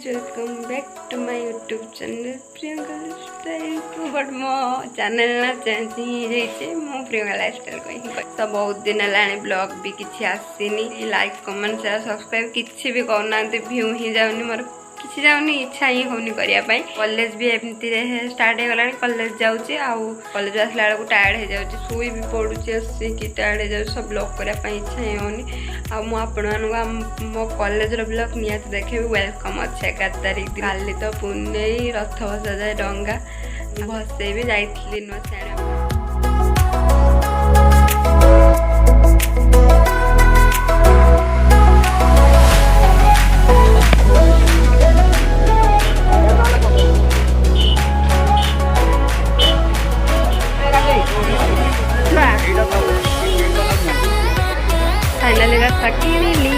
Guys welcome back to my YouTube channel Priyanka lifestyle को but मो channel ना change ही जाइए मो प्रियंका लाइफस्टाइल कहीं तो बहुत दिन है ब्लॉग भी किसी आसीनी लाइक कमेंट शेयर सब्सक्राइब किसी भी करना व्यू ही जाऊनी मोर किसी जाऊनी इच्छा ही होनी करने कॉलेज भी एमती स्टार्ट हो गला कॉलेज जाऊँगी आउ कॉलेज आसला बेलू टायर्ड हो जाऊँगी शुई भी पड़ुची आसिक टायर्ड हो जाऊँ सब ब्लॉग करने इच्छा ही होनी आपण मो कॉलेज ब्लॉग निहाती देखे वेलकम अच्छे 11 तारीख काली तो पुणे रथ बसा जाए डंगा भसई भी जाइली नुआ सियाड़े फाइनली रास्ता किनिली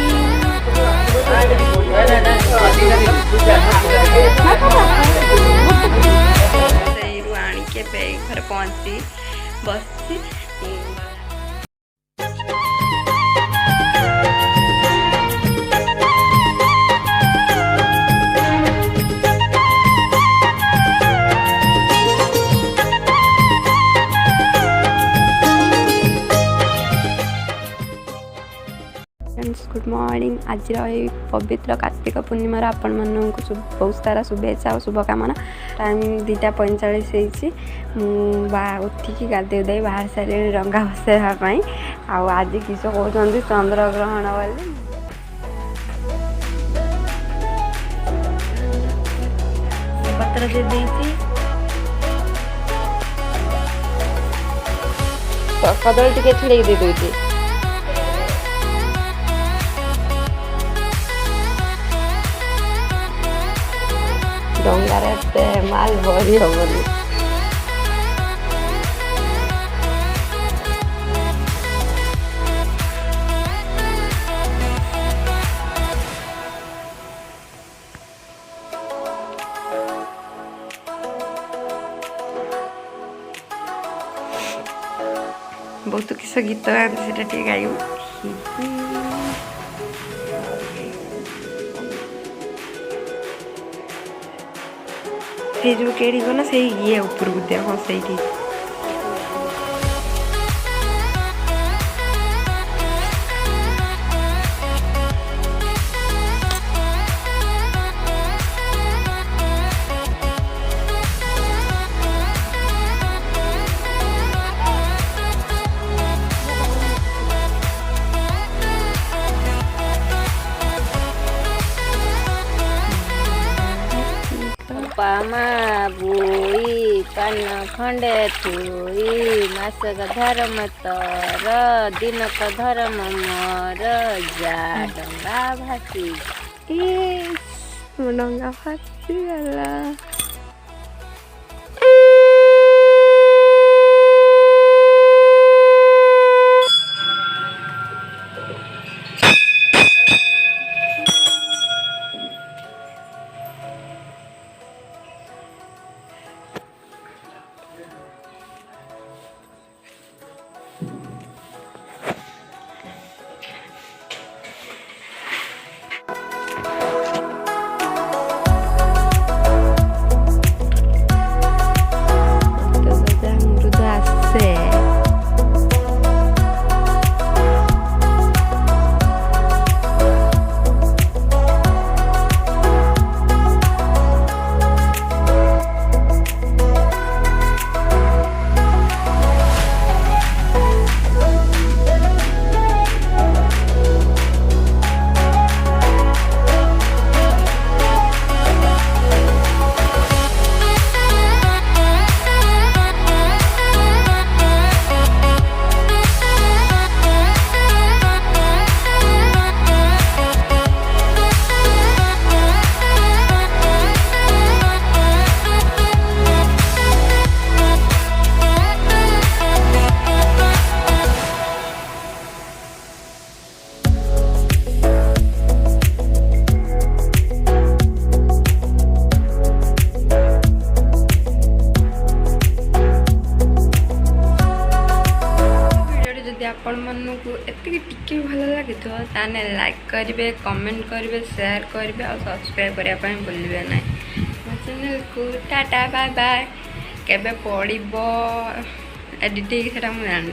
आणिके घर पहुँची बस गुड मॉर्निंग आज पवित्र कार्तिक पूर्णिमार आपण मानक बहुत सारा शुभेच्छा और शुभकामना टाइम 2:45 उठिकी गाधे उदे बाहर सारे रंगा बसवाई आज किस कहते चंद्र ग्रहण बोली पत्र दे देती कदली टे छिड़े दे दूसरी डंगार माल भरी हबनी बहुत किस गीत गाते से गाइब से जो केड़ी को ना सही ये ऊपर को देखो सही थी पामा बुई पान खंडे थुई मासक धर्म तर दिनक धर्म मोर जा डंगा भासी डंगा भासी गला आपको एति टिके भल लगे ताने लाइक करेंगे, कमेंट करेंगे, शेयर करेंगे और सब्सक्राइब करने भूलिए ना मो चैनल को। Ta ta bye bye. केबे पड़ो एडिटिंग से मुझे जानी।